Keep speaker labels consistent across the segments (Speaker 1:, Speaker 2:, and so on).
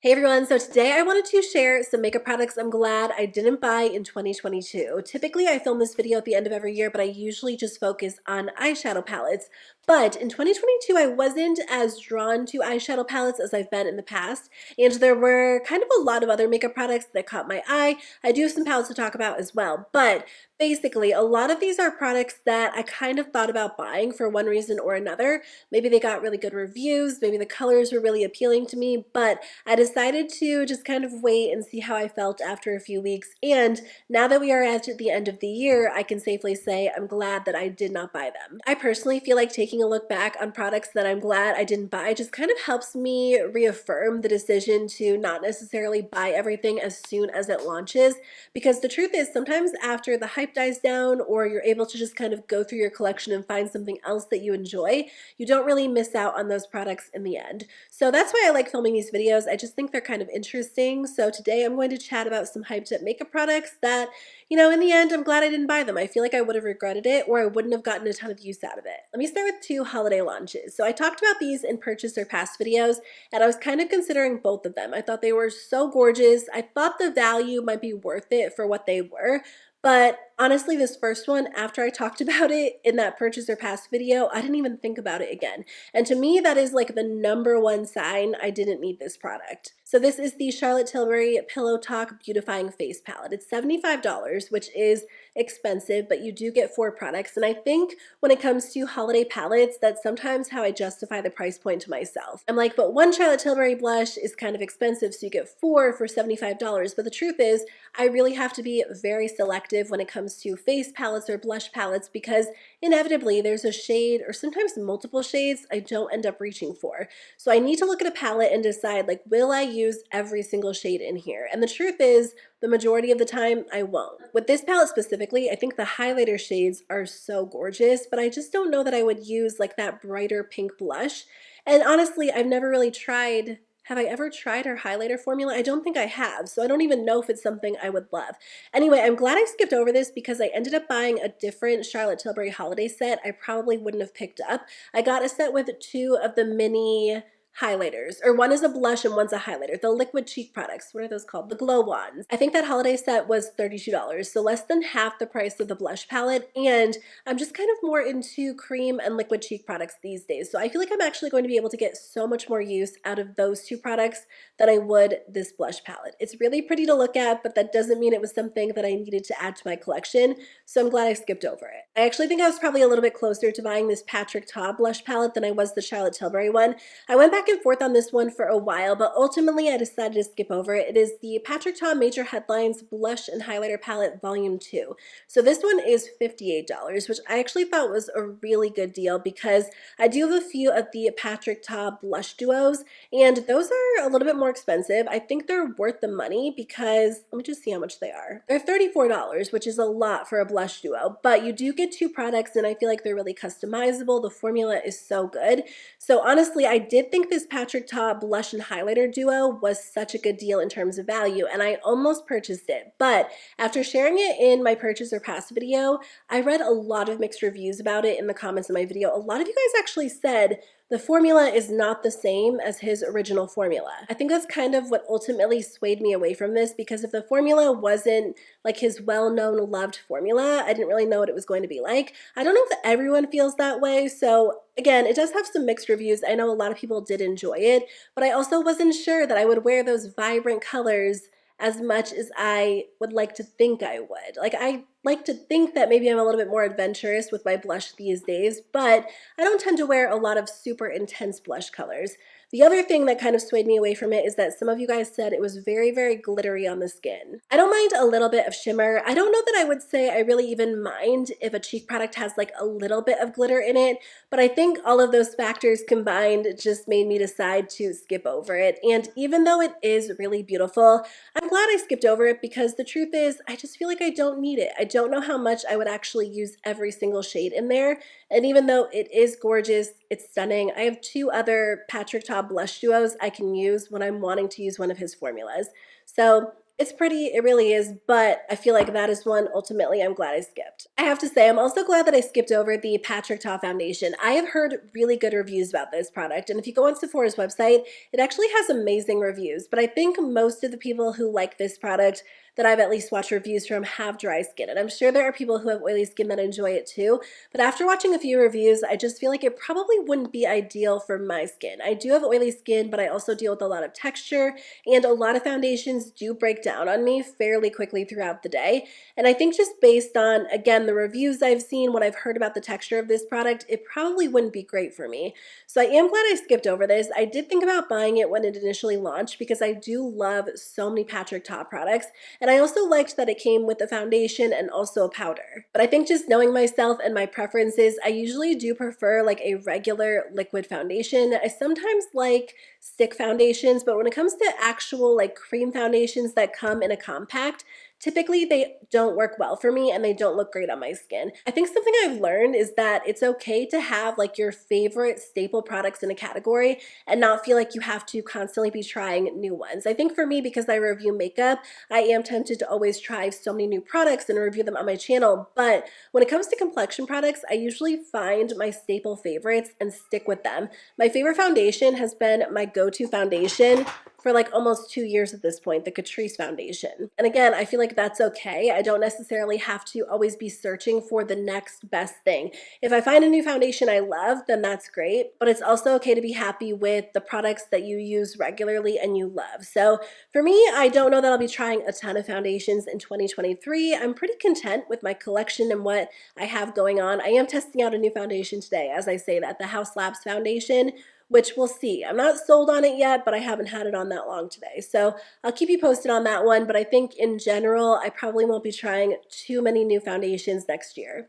Speaker 1: Hey everyone, so today I wanted to share some makeup products I'm glad I didn't buy in 2022. Typically I film this video at the end of every year, but I usually just focus on eyeshadow palettes. But in 2022 I wasn't as drawn to eyeshadow palettes as I've been in the past, and there were kind of a lot of other makeup products that caught my eye. I do have some palettes to talk about as well, but basically a lot of these are products that I kind of thought about buying for one reason or another. Maybe they got really good reviews, maybe the colors were really appealing to me, but I decided to just kind of wait and see how I felt after a few weeks. And now that we are at the end of the year, I can safely say I'm glad that I did not buy them. I personally feel like taking a look back on products that I'm glad I didn't buy just kind of helps me reaffirm the decision to not necessarily buy everything as soon as it launches. Because the truth is, sometimes after the hype dies down or you're able to just kind of go through your collection and find something else that you enjoy, you don't really miss out on those products in the end. So that's why I like filming these videos. I just think they're kind of interesting. So today I'm going to chat about some hyped up makeup products that, in the end, I'm glad I didn't buy them. I feel like I would have regretted it or I wouldn't have gotten a ton of use out of it. Let me start with two holiday launches. So I talked about these in purchase or past videos, and I was kind of considering both of them. I thought they were so gorgeous. I thought the value might be worth it for what they were. But honestly, this first one, after I talked about it in that purchase or pass video, I didn't even think about it again. And to me, that is like the number one sign I didn't need this product. So this is the Charlotte Tilbury Pillow Talk Beautifying Face Palette. It's $75, which is expensive, but you do get 4 products. And I think when it comes to holiday palettes, that's sometimes how I justify the price point to myself. I'm like, but one Charlotte Tilbury blush is kind of expensive, so you get 4 for $75. But the truth is, I really have to be very selective when it comes to face palettes or blush palettes because inevitably there's a shade or sometimes multiple shades I don't end up reaching for. So I need to look at a palette and decide, like, will I use every single shade in here? And the truth is, the majority of the time I won't. With this palette specifically, I think the highlighter shades are so gorgeous, but I just don't know that I would use like that brighter pink blush. And honestly, I've never really tried. Have I ever tried her highlighter formula? I don't think I have, so I don't even know if it's something I would love. Anyway, I'm glad I skipped over this because I ended up buying a different Charlotte Tilbury holiday set I probably wouldn't have picked up. I got a set with 2 of the mini highlighters, or one is a blush and one's a highlighter. The liquid cheek products, what are those called? The glow wands. I think that holiday set was $32, so less than half the price of the blush palette, and I'm just kind of more into cream and liquid cheek products these days. So I feel like I'm actually going to be able to get so much more use out of those 2 products than I would this blush palette. It's really pretty to look at, but that doesn't mean it was something that I needed to add to my collection, so I'm glad I skipped over it. I actually think I was probably a little bit closer to buying this Patrick Ta blush palette than I was the Charlotte Tilbury one. I went back and forth on this one for a while, but ultimately I decided to skip over it. It is the Patrick Ta Major Headlines Blush and Highlighter Palette Volume 2. So this one is $58, which I actually thought was a really good deal because I do have a few of the Patrick Ta blush duos, and those are a little bit more expensive. I think they're worth the money because, let me just see how much they are. They're $34, which is a lot for a blush duo, but you do get 2 products, and I feel like they're really customizable. The formula is so good. So honestly, I did think this Patrick Ta blush and highlighter duo was such a good deal in terms of value, and I almost purchased it. But after sharing it in my purchase or pass video, I read a lot of mixed reviews about it in the comments of my video. A lot of you guys actually said the formula is not the same as his original formula. I think that's kind of what ultimately swayed me away from this, because if the formula wasn't like his well-known, loved formula, I didn't really know what it was going to be like. I don't know if everyone feels that way, so again, it does have some mixed reviews. I know a lot of people did enjoy it, but I also wasn't sure that I would wear those vibrant colors as much as I would like to think I would. Like, I like to think that maybe I'm a little bit more adventurous with my blush these days, but I don't tend to wear a lot of super intense blush colors. The other thing that kind of swayed me away from it is that some of you guys said it was very, very glittery on the skin. I don't mind a little bit of shimmer. I don't know that I would say I really even mind if a cheek product has like a little bit of glitter in it, but I think all of those factors combined just made me decide to skip over it. And even though it is really beautiful, I'm glad I skipped over it because the truth is I just feel like I don't need it. I don't know how much I would actually use every single shade in there. And even though it is gorgeous, it's stunning, I have 2 other Patrick Ta blush duos I can use when I'm wanting to use one of his formulas. So It's pretty, it really is, but I feel like that is one ultimately I'm glad I skipped. I have to say, I'm also glad that I skipped over the Patrick Ta foundation. I have heard really good reviews about this product, and if you go on Sephora's website, it actually has amazing reviews, but I think most of the people who like this product that I've at least watched reviews from have dry skin, and I'm sure there are people who have oily skin that enjoy it too, but after watching a few reviews, I just feel like it probably wouldn't be ideal for my skin. I do have oily skin, but I also deal with a lot of texture, and a lot of foundations do break down on me fairly quickly throughout the day. And I think just based on, again, the reviews I've seen, what I've heard about the texture of this product, it probably wouldn't be great for me. So I am glad I skipped over this. I did think about buying it when it initially launched because I do love so many Patrick Ta products. And I also liked that it came with a foundation and also a powder. But I think just knowing myself and my preferences, I usually do prefer like a regular liquid foundation. I sometimes like stick foundations, but when it comes to actual like cream foundations that come in a compact, typically they don't work well for me and they don't look great on my skin. I think something I've learned is that it's okay to have like your favorite staple products in a category and not feel like you have to constantly be trying new ones. I think for me, because I review makeup, I am tempted to always try so many new products and review them on my channel, but when it comes to complexion products, I usually find my staple favorites and stick with them. My favorite foundation has been my go-to foundation for like almost 2 years at this point, the Catrice foundation. And again, I feel like that's okay. I don't necessarily have to always be searching for the next best thing. If I find a new foundation I love, then that's great, but it's also okay to be happy with the products that you use regularly and you love. So for me, I don't know that I'll be trying a ton of foundations in 2023. I'm pretty content with my collection and what I have going on. I am testing out a new foundation today, as I say that, the Haus Labs foundation, which we'll see. I'm not sold on it yet, but I haven't had it on that long today. So I'll keep you posted on that one, but I think in general, I probably won't be trying too many new foundations next year.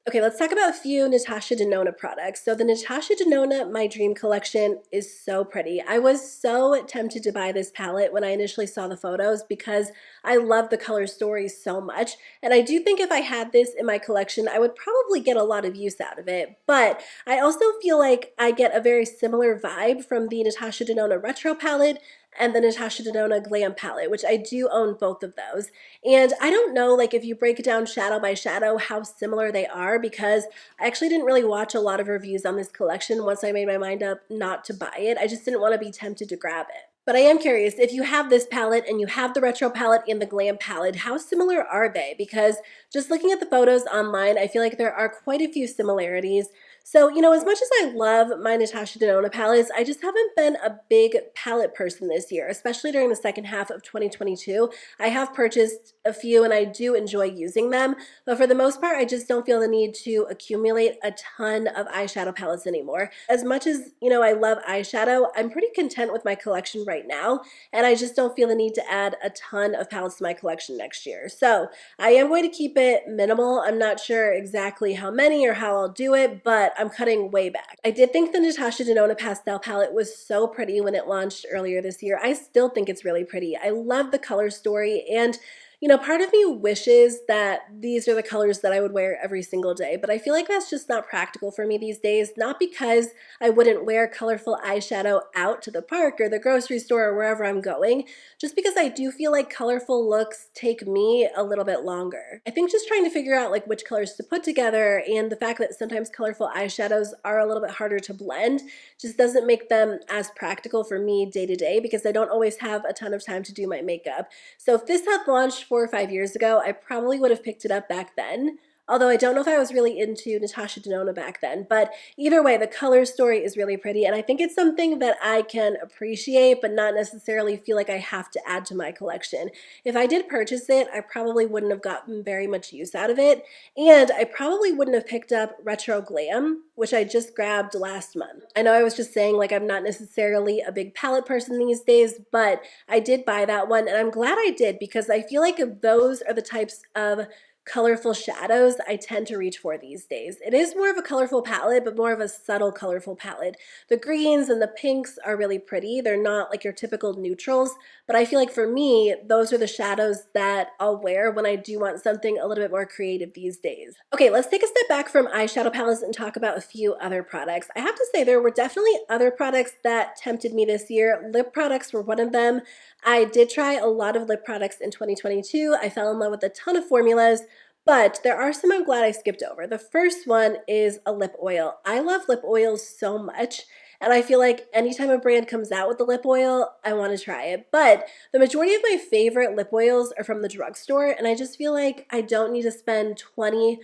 Speaker 1: Okay, let's talk about a few Natasha Denona products. So the Natasha Denona My Dream Collection is so pretty. I was so tempted to buy this palette when I initially saw the photos because I love the color story so much. And I do think if I had this in my collection, I would probably get a lot of use out of it. But I also feel like I get a very similar vibe from the Natasha Denona Retro palette and the Natasha Denona Glam palette, which I do own both of those. And I don't know, like if you break it down shadow by shadow, how similar they are, because I actually didn't really watch a lot of reviews on this collection once I made my mind up not to buy it. I just didn't want to be tempted to grab it. But I am curious, if you have this palette and you have the retro palette and the glam palette, how similar are they? Because just looking at the photos online, I feel like there are quite a few similarities. So, you know, as much as I love my Natasha Denona palettes, I just haven't been a big palette person this year, especially during the second half of 2022. I have purchased a few and I do enjoy using them, but for the most part, I just don't feel the need to accumulate a ton of eyeshadow palettes anymore. As much as, you know, I love eyeshadow, I'm pretty content with my collection right now, and I just don't feel the need to add a ton of palettes to my collection next year. So I am going to keep it minimal. I'm not sure exactly how many or how I'll do it, but I'm cutting way back. I did think the Natasha Denona pastel palette was so pretty when it launched earlier this year. I still think it's really pretty. I love the color story, and you know, part of me wishes that these are the colors that I would wear every single day, but I feel like that's just not practical for me these days, not because I wouldn't wear colorful eyeshadow out to the park or the grocery store or wherever I'm going, just because I do feel like colorful looks take me a little bit longer. I think just trying to figure out like which colors to put together and the fact that sometimes colorful eyeshadows are a little bit harder to blend just doesn't make them as practical for me day to day because I don't always have a ton of time to do my makeup. So if this had launched 4 or 5 years ago, I probably would have picked it up back then. Although I don't know if I was really into Natasha Denona back then, but either way, the color story is really pretty, and I think it's something that I can appreciate, but not necessarily feel like I have to add to my collection. If I did purchase it, I probably wouldn't have gotten very much use out of it, and I probably wouldn't have picked up Retro Glam, which I just grabbed last month. I know I was just saying like I'm not necessarily a big palette person these days, but I did buy that one, and I'm glad I did because I feel like those are the types of colorful shadows I tend to reach for these days. It is more of a colorful palette, but more of a subtle colorful palette. The greens and the pinks are really pretty. They're not like your typical neutrals, but I feel like for me, those are the shadows that I'll wear when I do want something a little bit more creative these days. Okay, let's take a step back from eyeshadow palettes and talk about a few other products. I have to say there were definitely other products that tempted me this year. Lip products were one of them. I did try a lot of lip products in 2022. I fell in love with a ton of formulas, but there are some I'm glad I skipped over. The first one is a lip oil. I love lip oils so much, and I feel like anytime a brand comes out with a lip oil, I want to try it. But the majority of my favorite lip oils are from the drugstore, and I just feel like I don't need to spend $20+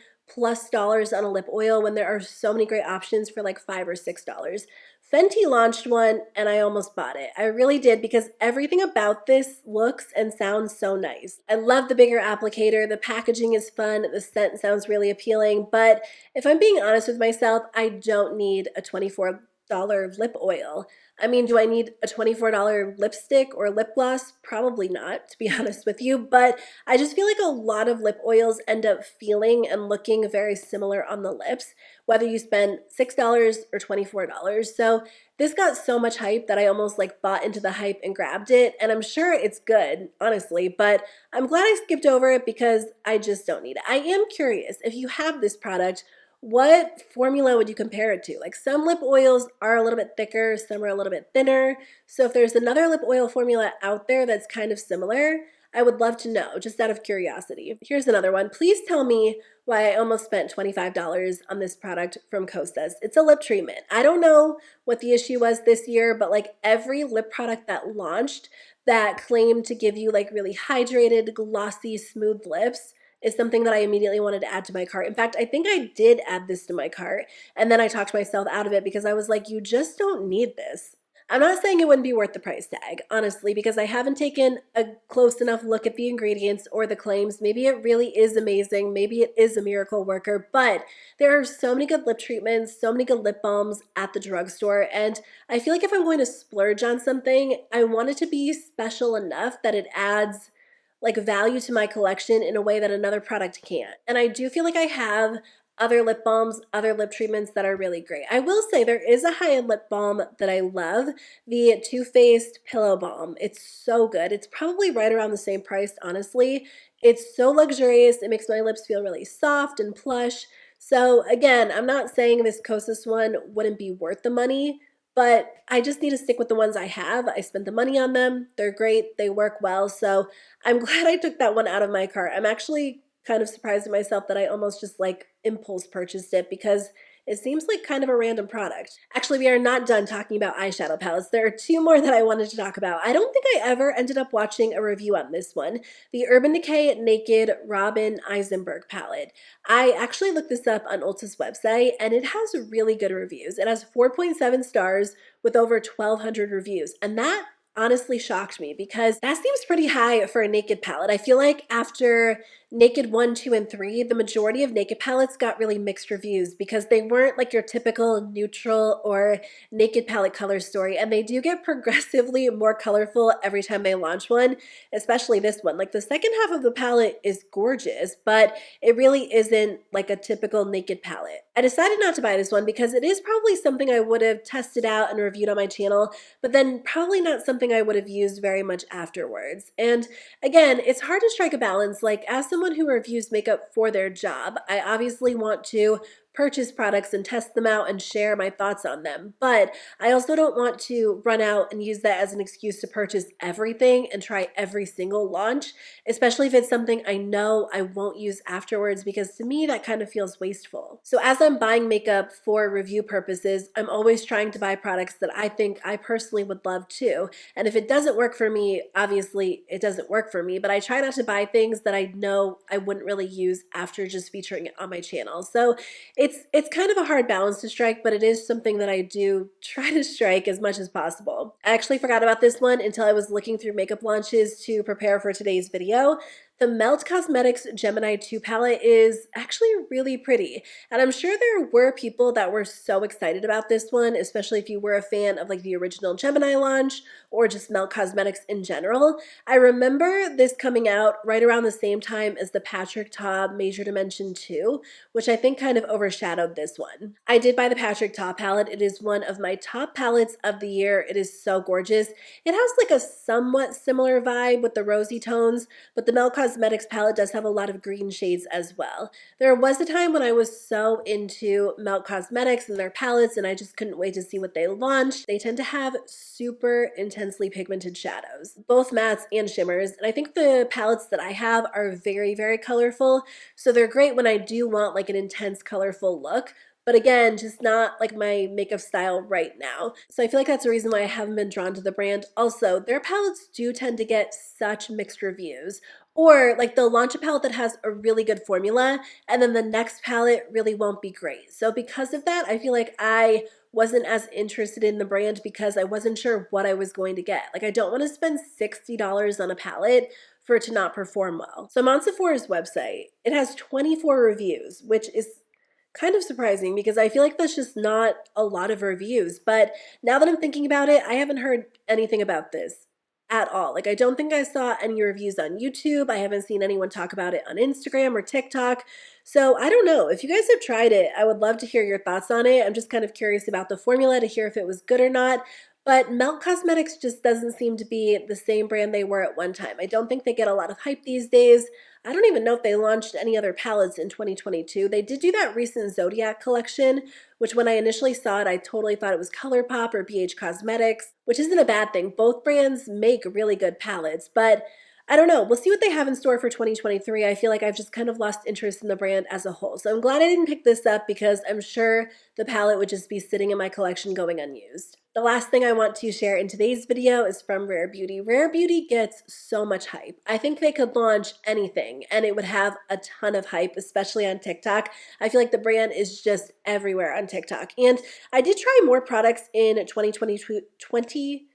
Speaker 1: on a lip oil when there are so many great options for like $5 or $6. Fenty launched one and I almost bought it. I really did because everything about this looks and sounds so nice. I love the bigger applicator, the packaging is fun, the scent sounds really appealing, but if I'm being honest with myself, I don't need a $24 lip oil. I mean, do I need a $24 lipstick or lip gloss? Probably not, to be honest with you, but I just feel like a lot of lip oils end up feeling and looking very similar on the lips, whether you spend $6 or $24. So this got so much hype that I almost like bought into the hype and grabbed it, and I'm sure it's good, honestly, but I'm glad I skipped over it because I just don't need it. I am curious, if you have this product, what formula would you compare it to? Like some lip oils are a little bit thicker, some are a little bit thinner. So if there's another lip oil formula out there that's kind of similar, I would love to know, just out of curiosity. Here's another one. Please tell me why I almost spent $25 on this product from Kosas. It's a lip treatment. I don't know what the issue was this year, but like every lip product that launched that claimed to give you like really hydrated, glossy, smooth lips is something that I immediately wanted to add to my cart. In fact, I think I did add this to my cart, and then I talked myself out of it because I was like, you just don't need this. I'm not saying it wouldn't be worth the price tag, honestly, because I haven't taken a close enough look at the ingredients or the claims. Maybe it really is amazing. Maybe it is a miracle worker, but there are so many good lip treatments, so many good lip balms at the drugstore, and I feel like if I'm going to splurge on something, I want it to be special enough that it adds like value to my collection in a way that another product can't. And I do feel like I have other lip balms, other lip treatments that are really great. I will say there is a high-end lip balm that I love, the Too Faced Pillow Balm. It's so good. It's probably right around the same price, honestly. It's so luxurious. It makes my lips feel really soft and plush. So again, I'm not saying this Kosas one wouldn't be worth the money, but I just need to stick with the ones I have. I spent the money on them. They're great. They work well. So I'm glad I took that one out of my cart. I'm actually kind of surprised at myself that I almost just like impulse purchased it because it seems like kind of a random product. Actually, we are not done talking about eyeshadow palettes. There are two more that I wanted to talk about. I don't think I ever ended up watching a review on this one. The Urban Decay Naked Robin Eisenberg palette. I actually looked this up on Ulta's website and it has really good reviews. It has 4.7 stars with over 1,200 reviews. And that honestly shocked me because that seems pretty high for a Naked palette. I feel like after Naked 1, 2, and 3, the majority of Naked palettes got really mixed reviews because they weren't like your typical neutral or Naked palette color story, and they do get progressively more colorful every time they launch one, especially this one. Like the second half of the palette is gorgeous, but it really isn't like a typical Naked palette. I decided not to buy this one because it is probably something I would have tested out and reviewed on my channel, but then probably not something I would have used very much afterwards. And again, it's hard to strike a balance. Like as someone who reviews makeup for their job, I obviously want to purchase products and test them out and share my thoughts on them. But I also don't want to run out and use that as an excuse to purchase everything and try every single launch, especially if it's something I know I won't use afterwards, because to me that kind of feels wasteful. So as I'm buying makeup for review purposes, I'm always trying to buy products that I think I personally would love too. And if it doesn't work for me, obviously it doesn't work for me, but I try not to buy things that I know I wouldn't really use after just featuring it on my channel. So it's kind of a hard balance to strike, but it is something that I do try to strike as much as possible. I actually forgot about this one until I was looking through makeup launches to prepare for today's video. The Melt Cosmetics Gemini 2 palette is actually really pretty. And I'm sure there were people that were so excited about this one, especially if you were a fan of like the original Gemini launch or just Melt Cosmetics in general. I remember this coming out right around the same time as the Patrick Ta Major Dimension 2, which I think kind of overshadowed this one. I did buy the Patrick Ta palette. It is one of my top palettes of the year. It is so gorgeous. It has like a somewhat similar vibe with the rosy tones, but the Melt Cosmetics palette does have a lot of green shades as well. There was a time when I was so into Melt Cosmetics and their palettes, and I just couldn't wait to see what they launched. They tend to have super intensely pigmented shadows, both mattes and shimmers, and I think the palettes that I have are very, very colorful, so they're great when I do want like an intense, colorful look. But again, just not like my makeup style right now. So I feel like that's the reason why I haven't been drawn to the brand. Also, their palettes do tend to get such mixed reviews. Or like they'll launch a palette that has a really good formula and then the next palette really won't be great. So because of that, I feel like I wasn't as interested in the brand because I wasn't sure what I was going to get. Like I don't want to spend $60 on a palette for it to not perform well. So I'm on Sephora's website. It has 24 reviews, which is kind of surprising because I feel like that's just not a lot of reviews. But now that I'm thinking about it, I haven't heard anything about this at all. Like I don't think I saw any reviews on YouTube. I haven't seen anyone talk about it on Instagram or TikTok. So I don't know. If you guys have tried it, I would love to hear your thoughts on it. I'm just kind of curious about the formula to hear if it was good or not. But Melt Cosmetics just doesn't seem to be the same brand they were at one time. I don't think they get a lot of hype these days. I don't even know if they launched any other palettes in 2022. They did do that recent Zodiac collection, which when I initially saw it, I totally thought it was ColourPop or BH Cosmetics, which isn't a bad thing. Both brands make really good palettes, but I don't know. We'll see what they have in store for 2023. I feel like I've just kind of lost interest in the brand as a whole. So I'm glad I didn't pick this up because I'm sure the palette would just be sitting in my collection going unused. The last thing I want to share in today's video is from Rare Beauty. Rare Beauty gets so much hype. I think they could launch anything and it would have a ton of hype, especially on TikTok. I feel like the brand is just everywhere on TikTok. And I did try more products in 2022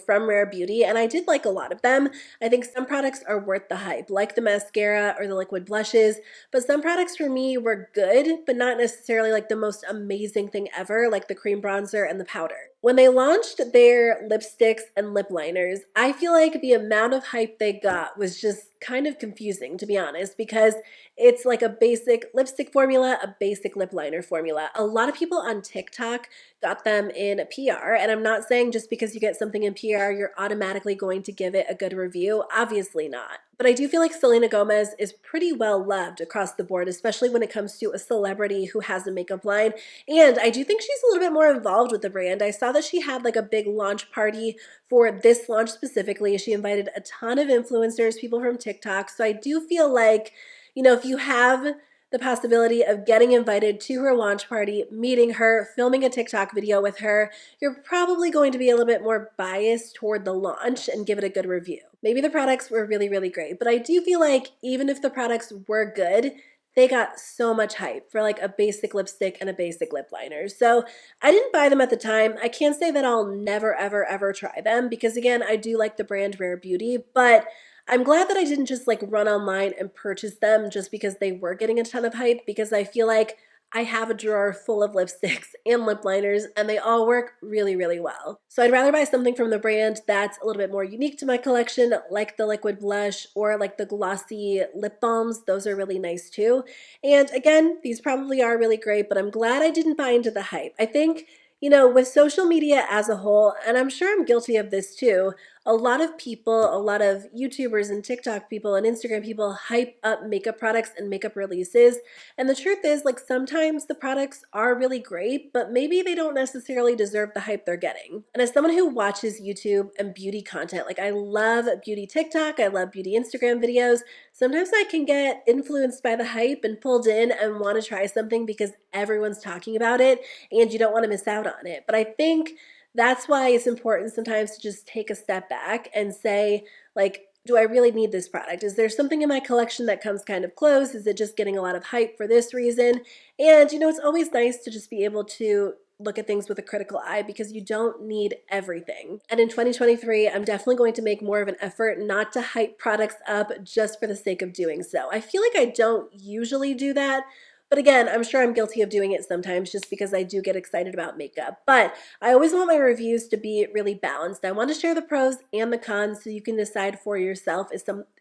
Speaker 1: from Rare Beauty, and I did like a lot of them. I think some products are worth the hype, like the mascara or the liquid blushes, but some products for me were good, but not necessarily like the most amazing thing ever, like the cream bronzer and the powder. When they launched their lipsticks and lip liners, I feel like the amount of hype they got was just kind of confusing, to be honest, because it's like a basic lipstick formula, a basic lip liner formula. A lot of people on TikTok got them in PR, and I'm not saying just because you get something in PR, you're automatically going to give it a good review. Obviously not. But I do feel like Selena Gomez is pretty well loved across the board, especially when it comes to a celebrity who has a makeup line. And I do think she's a little bit more involved with the brand. I saw that she had like a big launch party for this launch specifically. She invited a ton of influencers, people from TikTok. So I do feel like, you know, if you have the possibility of getting invited to her launch party, meeting her, filming a TikTok video with her, you're probably going to be a little bit more biased toward the launch and give it a good review. Maybe the products were really, really great, but I do feel like even if the products were good, they got so much hype for like a basic lipstick and a basic lip liner. So I didn't buy them at the time. I can't say that I'll never, ever, ever try them because again, I do like the brand Rare Beauty, but I'm glad that I didn't just like run online and purchase them just because they were getting a ton of hype because I feel like I have a drawer full of lipsticks and lip liners and they all work really, really well. So I'd rather buy something from the brand that's a little bit more unique to my collection, like the liquid blush or like the glossy lip balms. Those are really nice too. And again, these probably are really great, but I'm glad I didn't buy into the hype. I think, you know, with social media as a whole, and I'm sure I'm guilty of this too, a lot of people, a lot of YouTubers and TikTok people and Instagram people hype up makeup products and makeup releases. And the truth is, like, sometimes the products are really great, but maybe they don't necessarily deserve the hype they're getting. And as someone who watches YouTube and beauty content, like I love beauty TikTok, I love beauty Instagram videos, sometimes I can get influenced by the hype and pulled in and want to try something because everyone's talking about it and you don't want to miss out on it. But I think that's why it's important sometimes to just take a step back and say, like, do I really need this product? Is there something in my collection that comes kind of close? Is it just getting a lot of hype for this reason? And, you know, it's always nice to just be able to look at things with a critical eye because you don't need everything. And in 2023, I'm definitely going to make more of an effort not to hype products up just for the sake of doing so. I feel like I don't usually do that. But again, I'm sure I'm guilty of doing it sometimes just because I do get excited about makeup. But I always want my reviews to be really balanced. I want to share the pros and the cons so you can decide for yourself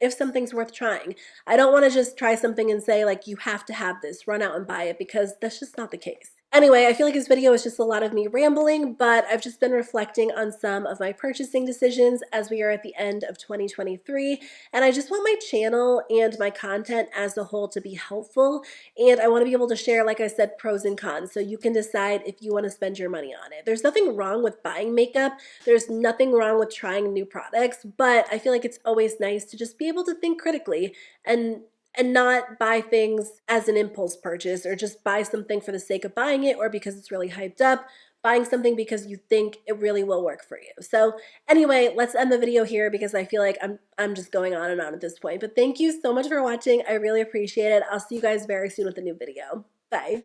Speaker 1: if something's worth trying. I don't want to just try something and say like, you have to have this, run out and buy it, because that's just not the case. Anyway, I feel like this video is just a lot of me rambling, but I've just been reflecting on some of my purchasing decisions as we are at the end of 2023, and I just want my channel and my content as a whole to be helpful, and I want to be able to share, like I said, pros and cons, so you can decide if you want to spend your money on it. There's nothing wrong with buying makeup, there's nothing wrong with trying new products, but I feel like it's always nice to just be able to think critically and not buy things as an impulse purchase or just buy something for the sake of buying it or because it's really hyped up, buying something because you think it really will work for you. So anyway, let's end the video here because I feel like I'm just going on and on at this point. But thank you so much for watching. I really appreciate it. I'll see you guys very soon with a new video. Bye.